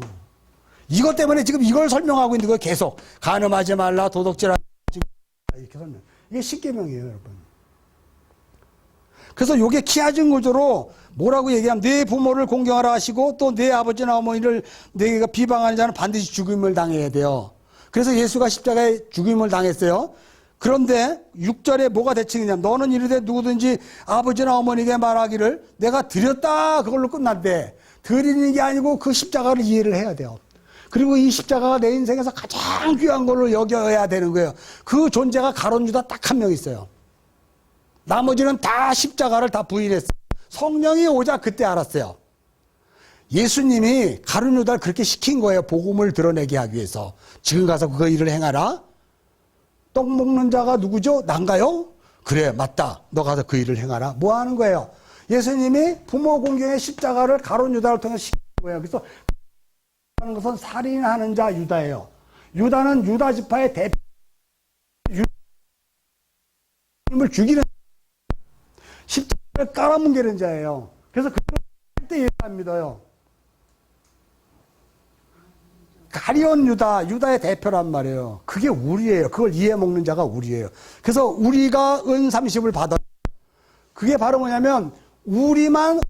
이것 때문에 지금 이걸 설명하고 있는 거예요, 계속. 간음하지 말라, 도둑질하지 말라, 이렇게 설명. 이게 십계명이에요, 여러분. 그래서 요게 키아진 구조로 뭐라고 얘기하면 내 부모를 공경하라 하시고 또 내 아버지나 어머니를 내가 비방하는 자는 반드시 죽임을 당해야 돼요. 그래서 예수가 십자가에 죽임을 당했어요. 그런데 6절에 뭐가 대칭이냐면 너는 이르되 누구든지 아버지나 어머니에게 말하기를 내가 드렸다 그걸로 끝난대. 드리는 게 아니고 그 십자가를 이해를 해야 돼요. 그리고 이 십자가가 내 인생에서 가장 귀한 걸로 여겨야 되는 거예요. 그 존재가 가론 유다 딱 한 명 있어요. 나머지는 다 십자가를 다 부인했어요. 성령이 오자 그때 알았어요. 예수님이 가룟 유다를 그렇게 시킨 거예요. 복음을 드러내게 하기 위해서. 지금 가서 그 일을 행하라. 떡 먹는 자가 누구죠? 난가요? 그래, 맞다. 너 가서 그 일을 행하라. 뭐 하는 거예요? 예수님이 부모 공경의 십자가를 가룟 유다를 통해 시킨 거예요. 그래서 하는 것은 살인하는 자 유다예요. 유다는 유다 지파의 대표. 주님을 죽이는 십자가를 깔아뭉개는 자예요. 그래서 그때 예수 안 믿어요. 가리온 유다, 유다의 대표란 말이에요. 그게 우리예요. 그걸 이해 먹는 자가 우리예요. 그래서 우리가 은 30을 받아. 그게 바로 뭐냐면 우리만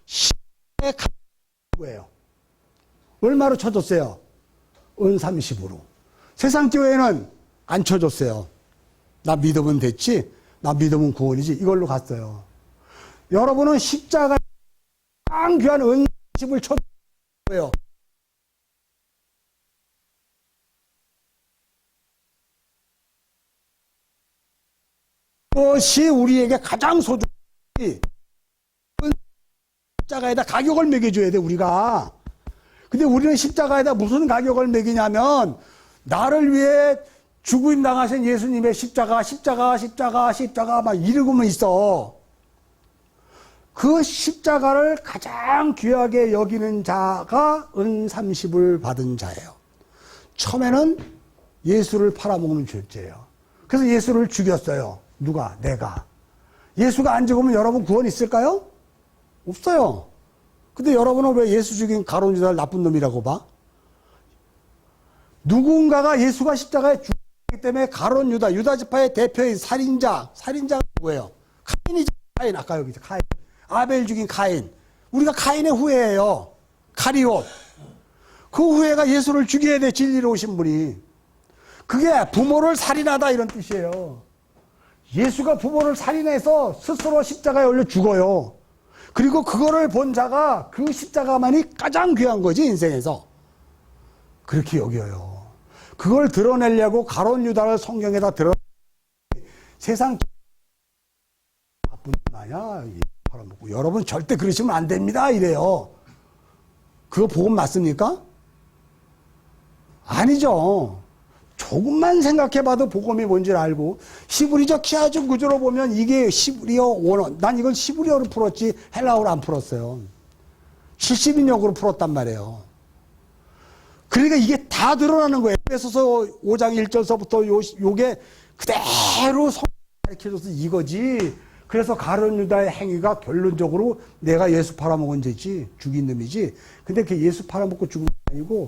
십자가에 가는 거예요. 얼마로 쳐줬어요? 은 30으로. 세상 교회는 안 쳐줬어요. 나 믿으면 됐지? 나 믿으면 구원이지? 이걸로 갔어요. 여러분은 십자가에 가장 귀한 은 30을 쳐준 거예요. 그것이 우리에게 가장 소중한 십자가에다 가격을 매겨줘야 돼, 우리가. 근데 우리는 십자가에다 무슨 가격을 매기냐면 나를 위해 죽임 당하신 예수님의 십자가 막 이러고만 있어. 그 십자가를 가장 귀하게 여기는 자가 은 30을 받은 자예요. 처음에는 예수를 팔아먹는 존재예요. 그래서 예수를 죽였어요. 누가? 내가. 예수가 안 죽으면 여러분 구원 있을까요? 없어요. 근데 여러분은 왜 예수 죽인 가룟 유다를 나쁜 놈이라고 봐? 누군가가 예수가 십자가에 죽기 때문에 가룟 유다, 유다 지파의 대표인 살인자가 누구예요? 카인이잖아요. 카인, 아까 여기 카인. 아벨 죽인 카인. 우리가 카인의 후예예요. 가리옷. 그 후예가 예수를 죽여야 돼, 진리로 오신 분이. 그게 부모를 살인하다 이런 뜻이에요. 예수가 부모를 살인해서 스스로 십자가에 올려 죽어요. 그리고 그거를 본 자가 그 십자가만이 가장 귀한 거지, 인생에서. 그렇게 여겨요. 그걸 드러내려고 가룟 유다를 성경에다 세상 나쁜 나야 팔아먹고 여러분 절대 그러시면 안 됩니다 이래요. 그거 복음 맞습니까? 아니죠. 조금만 생각해봐도 복음이 뭔지 알고 히브리적 키아준 구조로 보면 이게 히브리어 원어. 난 이건 히브리어로 풀었지 헬라어로 안 풀었어요. 70인역으로 풀었단 말이에요. 그러니까 이게 다 드러나는 거예요. 에베소서 5장 1절서부터 요게 그대로 가르쳐줘서 이거지. 그래서 가룟 유다의 행위가 결론적으로 내가 예수 팔아먹은 죄지, 죽인 놈이지. 근데 그 예수 팔아먹고 죽은 게 아니고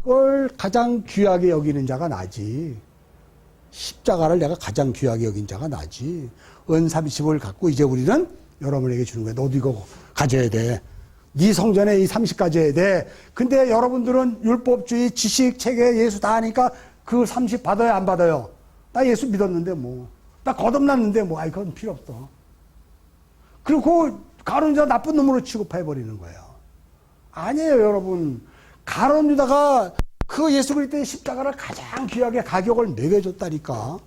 그걸 가장 귀하게 여기는 자가 나지. 십자가를 내가 가장 귀하게 여긴 자가 나지. 은 30을 갖고 이제 우리는 여러분에게 주는 거야. 너도 이거 가져야 돼. 네 성전에 이 30 가져야 돼. 근데 여러분들은 율법주의, 지식, 체계, 예수 다 하니까 그 30 받아요, 안 받아요? 나 예수 믿었는데 뭐. 나 거듭났는데 뭐. 아이, 그건 필요 없어. 그리고 가룟 유다 나쁜 놈으로 취급해버리는 거예요. 아니에요, 여러분. 가룟 유다가 그 예수 그리스도의 십자가를 가장 귀하게 가격을 매겨줬다니까.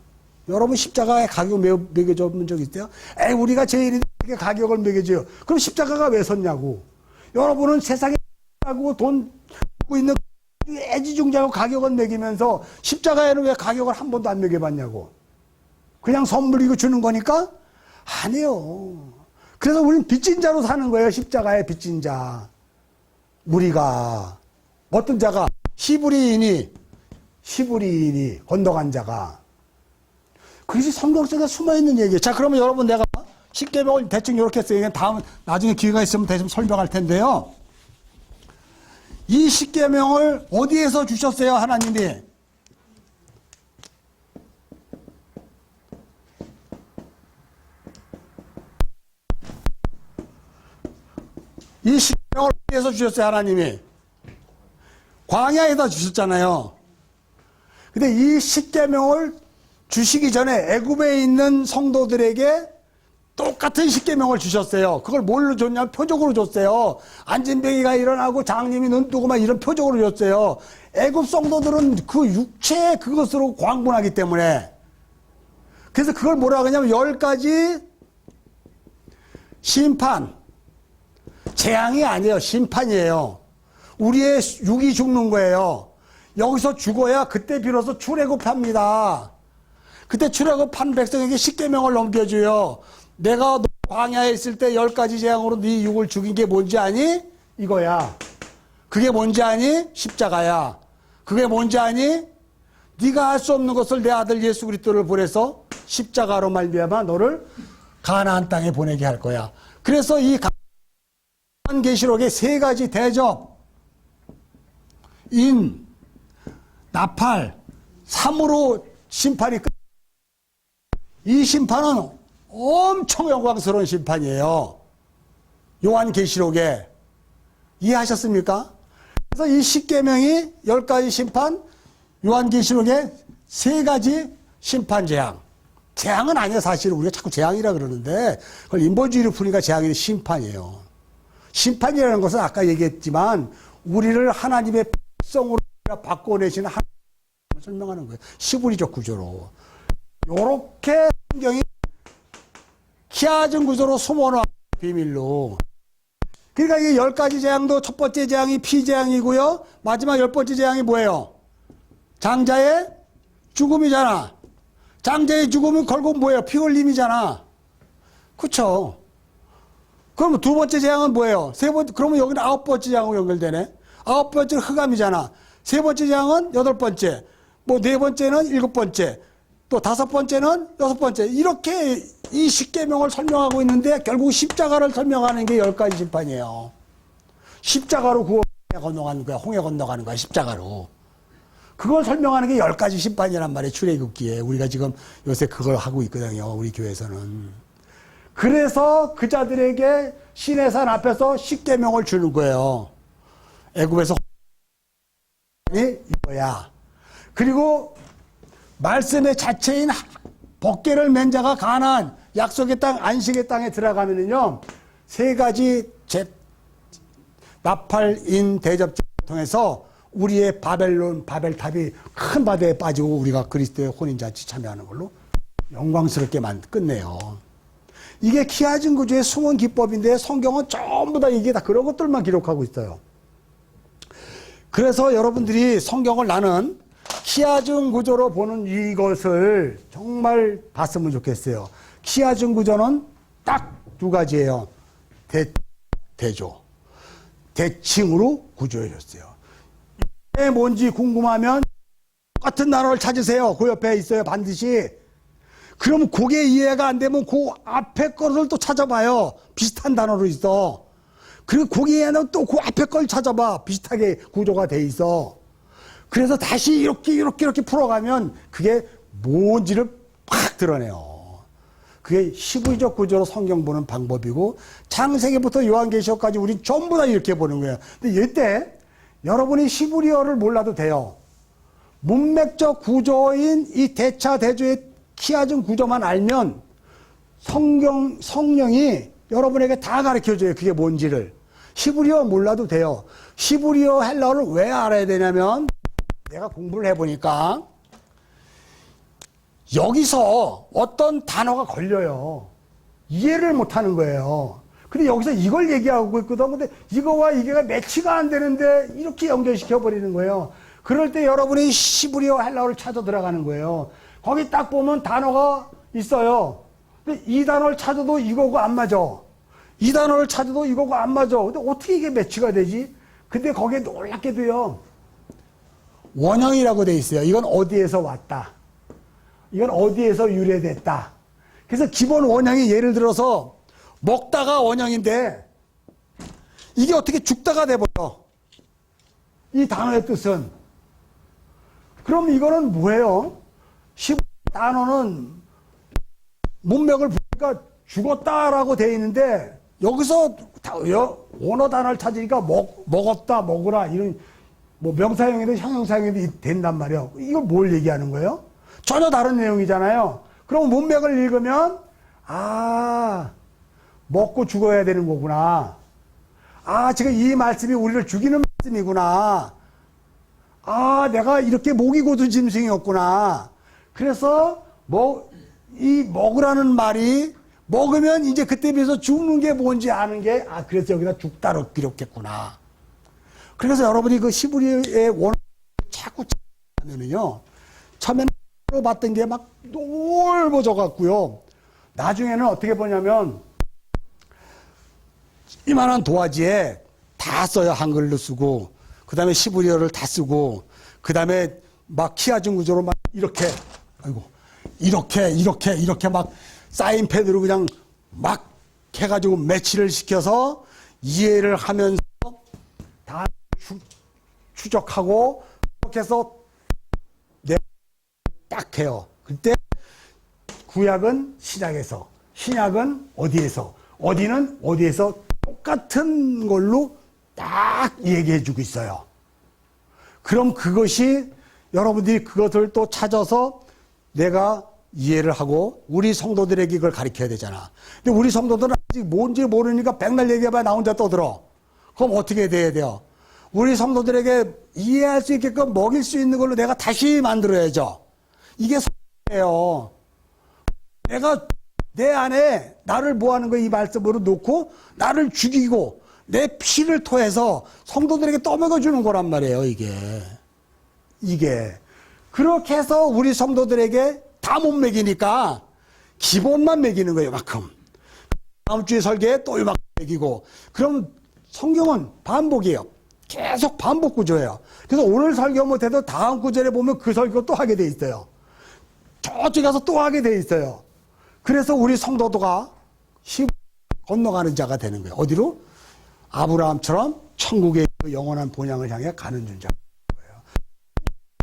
여러분 십자가에 가격 매겨준 적 있어요? 에이, 우리가 제일인데 가격을 매겨줘요. 그럼 십자가가 왜 섰냐고. 여러분은 세상에 하고 돈 갖고 있는 애지중지하고 가격을 매기면서 십자가에는 왜 가격을 한 번도 안 매겨봤냐고. 그냥 선물이고 주는 거니까? 아니에요. 그래서 우리는 빚진 자로 사는 거예요. 십자가에 빚진 자. 우리가 어떤 자가 히브리인이 건너간 자가. 그것이 성경속에 숨어있는 얘기예요. 자, 그러면 여러분 내가 십계명을 대충 이렇게 했어요. 다음 나중에 기회가 있으면 대충 설명할 텐데요. 이 십계명을 어디에서 주셨어요, 하나님이? 이 십계명을 어디에서 주셨어요, 하나님이? 광야에다 주셨잖아요. 근데 이 십계명을 주시기 전에 애굽에 있는 성도들에게 똑같은 십계명을 주셨어요. 그걸 뭘로 줬냐면 표적으로 줬어요. 안진뱅이가 일어나고 장님이 눈 뜨고 막 이런 표적으로 줬어요. 애굽 성도들은 그 육체의 그것으로 광분하기 때문에. 그래서 그걸 뭐라고 하냐면 10가지 심판. 재앙이 아니에요. 심판이에요. 우리의 육이 죽는 거예요. 여기서 죽어야 그때 비로소 출애굽합니다. 그때 출애굽한 백성에게 십계명을 넘겨줘요. 내가 너 광야에 있을 때 10가지 재앙으로 네 육을 죽인 게 뭔지 아니? 이거야. 그게 뭔지 아니? 십자가야. 그게 뭔지 아니? 네가 할 수 없는 것을 내 아들 예수 그리스도를 보내서 십자가로 말미암아 너를 가나안 땅에 보내게 할 거야. 그래서 이 계시록의 3가지 대접, 인, 나팔, 3으로 심판이 끝. 이 심판은 엄청 영광스러운 심판이에요. 요한계시록에. 이해하셨습니까? 그래서 이 십계명이 10가지 심판, 요한계시록에 3가지 심판 재앙. 재앙은 아니에요. 사실은 우리가 자꾸 재앙이라 그러는데 그걸 인본주의로 푸니까 재앙이 심판이에요. 심판이라는 것은 아까 얘기했지만 우리를 하나님의 백성으로 바꿔내시는 하나님을 설명하는 거예요. 시브리적 구조로. 요렇게 성경이 키아준 구조로 숨어놓은 비밀로. 그러니까 이 10가지 재앙도 첫 번째 재앙이 피재앙이고요. 마지막 10번째 재앙이 뭐예요? 장자의 죽음이잖아. 장자의 죽음은 결국 뭐예요? 피 흘림이잖아. 그쵸? 그럼 두 번째 재앙은 뭐예요? 그러면 여기는 9번째 재앙으로 연결되네. 9번째는 흑암이잖아. 3번째 재앙은 8번째. 뭐 4번째는 7번째. 또 5번째는 6번째. 이렇게 이 십계명을 설명하고 있는데 결국 십자가를 설명하는 게 10가지 심판이에요. 십자가로 구원에 건너가는 거야. 홍해 건너가는 거야. 십자가로. 그걸 설명하는 게 10가지 심판이란 말이에요. 출애굽기에. 우리가 지금 요새 그걸 하고 있거든요. 우리 교회에서는. 그래서 그 자들에게 시내산 앞에서 십계명을 주는 거예요. 애굽에서 이거야. 그리고 말씀의 자체인 법궤를 맨 자가 가나안 약속의 땅 안식의 땅에 들어가면은요, 세 가지 나팔인 대접제를 통해서 우리의 바벨탑이 큰 바다에 빠지고 우리가 그리스도의 혼인잔치 참여하는 걸로 영광스럽게 끝내요. 이게 키아진 구조의 숨은 기법인데 성경은 전부 다 이게 다 그런 것들만 기록하고 있어요. 그래서 여러분들이 성경을 나는 키아진 구조로 보는 이것을 정말 봤으면 좋겠어요. 키아진 구조는 딱 두 가지예요. 대조. 대칭으로 구조해줬어요. 이게 뭔지 궁금하면 똑같은 단어를 찾으세요. 그 옆에 있어요. 반드시. 그럼 그게 이해가 안 되면 그 앞에 거를 또 찾아봐요. 비슷한 단어로 있어. 그리고 거기에는 또 그 앞에 걸 찾아봐. 비슷하게 구조가 돼 있어. 그래서 다시 이렇게 풀어가면 그게 뭔지를 팍 드러내요. 그게 히브리적 구조로 성경 보는 방법이고, 창세기부터 요한계시록까지 우린 전부 다 이렇게 보는 거예요. 근데 이때 여러분이 히브리어를 몰라도 돼요. 문맥적 구조인 이 대차 대조의 키아진 구조만 알면 성령이 여러분에게 다 가르쳐줘요. 그게 뭔지를. 히브리어 몰라도 돼요. 히브리어 헬라어를 왜 알아야 되냐면, 내가 공부를 해보니까 여기서 어떤 단어가 걸려요. 이해를 못하는 거예요. 근데 여기서 이걸 얘기하고 있거든. 근데 이거와 이게가 매치가 안 되는데 이렇게 연결시켜 버리는 거예요. 그럴 때 여러분이 히브리어 헬라어를 찾아 들어가는 거예요. 거기 딱 보면 단어가 있어요. 근데 이 단어를 찾아도 이거고 안 맞아. 이 단어를 찾아도 이거고 안 맞아. 근데 어떻게 이게 매치가 되지? 근데 거기에 놀랍게도요, 원형이라고 돼 있어요. 이건 어디에서 왔다. 이건 어디에서 유래됐다. 그래서 기본 원형이 예를 들어서 먹다가 원형인데 이게 어떻게 죽다가 돼버려. 이 단어의 뜻은. 그럼 이거는 뭐예요? 단어는 문맥을 보니까 죽었다라고 돼 있는데 여기서 원어 단어를 찾으니까 먹었다, 먹으라 이런 뭐 명사형이든 형용사형이든 된단 말이에요. 이거 뭘 얘기하는 거예요? 전혀 다른 내용이잖아요. 그럼 문맥을 읽으면 먹고 죽어야 되는 거구나. 지금 이 말씀이 우리를 죽이는 말씀이구나. 내가 이렇게 목이 고든 짐승이었구나. 그래서 이 먹으라는 말이 먹으면 이제 그때 비해서 죽는 게 뭔지 아는 게 그래서 여기다 죽다로 기록했구나. 그래서 여러분이 그 히브리어의 원어를 자꾸 찾으면요, 처음에는 봤던 게 막 넓어져 갖고요, 나중에는 어떻게 보냐면 이만한 도화지에 다 써요. 한글로 쓰고, 그 다음에 히브리어를 다 쓰고, 그 다음에 막 키아진 구조로 막 이렇게 막 사인펜으로 그냥 막 해가지고 매치를 시켜서 이해를 하면서 다 추적하고 그렇게 해서 딱 해요. 그때 구약은 신약에서, 신약은 어디에서, 어디는 어디에서 똑같은 걸로 딱 얘기해주고 있어요. 그럼 그것이 여러분들이 그것을 또 찾아서 내가 이해를 하고 우리 성도들에게 이걸 가르쳐야 되잖아. 근데 우리 성도들은 아직 뭔지 모르니까 백날 얘기해봐야 나 혼자 떠들어. 그럼 어떻게 돼야 돼요? 우리 성도들에게 이해할 수 있게끔 먹일 수 있는 걸로 내가 다시 만들어야죠. 이게 성도예요. 내가 내 안에 나를 뭐 하는 거야? 이 말씀으로 놓고 나를 죽이고 내 피를 토해서 성도들에게 떠먹여주는 거란 말이에요. 이게 그렇게 해서 우리 성도들에게 다 못 먹이니까 기본만 먹이는 거예요. 이만큼. 다음 주에 설계에 또 이만큼 먹이고. 그럼 성경은 반복이에요. 계속 반복 구조예요. 그래서 오늘 설교 못해도 다음 구절에 보면 그 설교 또 하게 돼 있어요. 저쪽에 가서 또 하게 돼 있어요. 그래서 우리 성도도가 건너가는 자가 되는 거예요. 어디로? 아브라함처럼 천국의 영원한 본향을 향해 가는 자가 되는 거예요.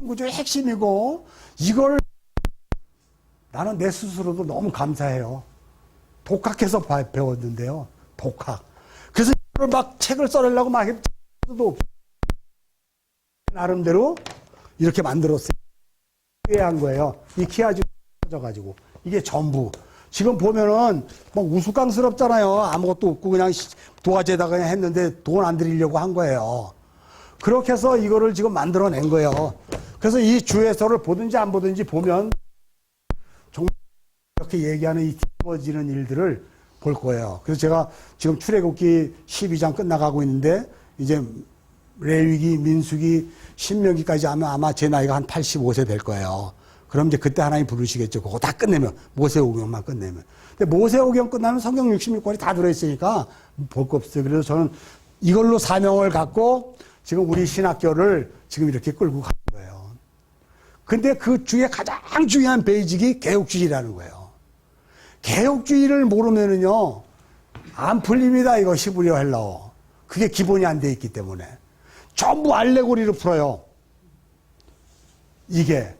구조의 핵심이고, 이걸 나는 내 스스로도 너무 감사해요. 독학해서 배웠는데요. 독학. 그래서 이걸 막 책을 써내려고 막 해도 없어. 나름대로 이렇게 만들었어요. 한 거예요. 이 키아지 터져가지고 이게 전부. 지금 보면은 막 우스꽝스럽잖아요. 아무것도 없고 그냥 도화지에다가 그냥 했는데 돈 안 들이려고 한 거예요. 그렇게 해서 이거를 지금 만들어낸 거예요. 그래서 이 주해서를 보든지 안 보든지 보면 정말 이렇게 얘기하는 이 뒤집어지는 일들을 볼 거예요. 그래서 제가 지금 출애굽기 12장 끝나가고 있는데 이제 레위기, 민수기, 신명기까지 하면 아마 제 나이가 한 85세 될 거예요. 그럼 이제 그때 하나님 부르시겠죠. 그거 다 끝내면. 모세오경만 끝내면. 근데 모세오경 끝나면 성경 66권이 다 들어있으니까 볼 거 없어요. 그래서 저는 이걸로 사명을 갖고 지금 우리 신학교를 지금 이렇게 끌고 가는 거예요. 근데 그 중에 가장 중요한 베이직이 개혁주의라는 거예요. 개혁주의를 모르면은요, 안 풀립니다. 이거 히브리어 헬라어. 그게 기본이 안 돼 있기 때문에. 전부 알레고리로 풀어요. 이게.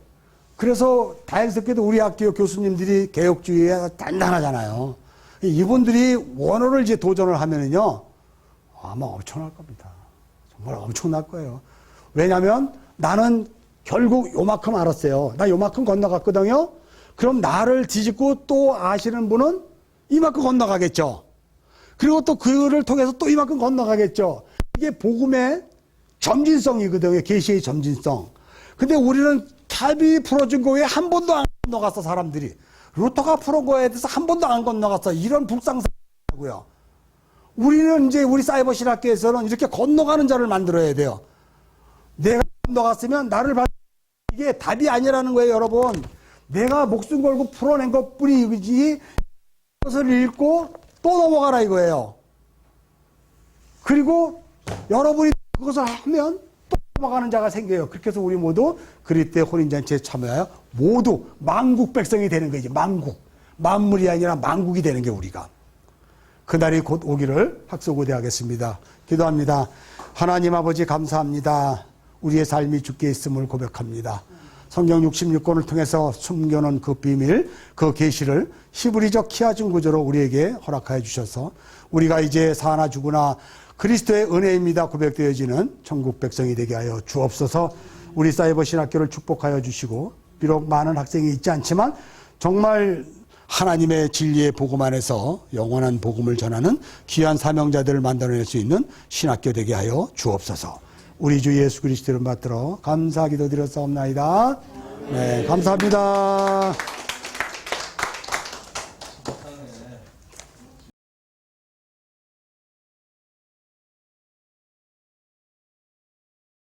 그래서 다행스럽게도 우리 학교 교수님들이 개혁주의에 단단하잖아요. 이분들이 원어를 이제 도전을 하면은요, 아마 엄청날 겁니다. 정말 엄청날 거예요. 왜냐면 나는 결국 요만큼 알았어요. 나 요만큼 건너갔거든요. 그럼 나를 뒤집고 또 아시는 분은 이만큼 건너가겠죠. 그리고 또 그를 통해서 또 이만큼 건너가겠죠. 이게 복음의 점진성이거든요. 계시의 점진성. 근데 우리는 캡이 풀어준 거에 한 번도 안 건너갔어, 사람들이. 루터가 풀은 거에 대해서 한 번도 안 건너갔어. 이런 불상사고요. 우리는 이제 우리 사이버 신학교에서는 이렇게 건너가는 자를 만들어야 돼요. 내가 건너갔으면 나를 이게 답이 아니라는 거예요, 여러분. 내가 목숨 걸고 풀어낸 것 뿐이지, 그것을 읽고 또 넘어가라 이거예요. 그리고 여러분이 그것을 하면 또 넘어가는 자가 생겨요. 그렇게 해서 우리 모두 그리스도의 혼인잔치에 참여하여 모두 만국 백성이 되는 거지. 만국. 만물이 아니라 만국이 되는 게 우리가. 그날이 곧 오기를 확소고대하겠습니다. 기도합니다. 하나님 아버지 감사합니다. 우리의 삶이 주께 있음을 고백합니다. 성경 66권을 통해서 숨겨놓은 그 비밀, 그 계시를 히브리적 키아준 구조로 우리에게 허락하여 주셔서 우리가 이제 사나 죽으나 그리스도의 은혜입니다 고백되어지는 천국 백성이 되게 하여 주옵소서. 우리 사이버 신학교를 축복하여 주시고 비록 많은 학생이 있지 않지만 정말 하나님의 진리의 복음 안에서 영원한 복음을 전하는 귀한 사명자들을 만들어낼 수 있는 신학교 되게 하여 주옵소서. 우리 주 예수 그리스도를 받들어 감사 기도 드렸사옵나이다. 네, 감사합니다.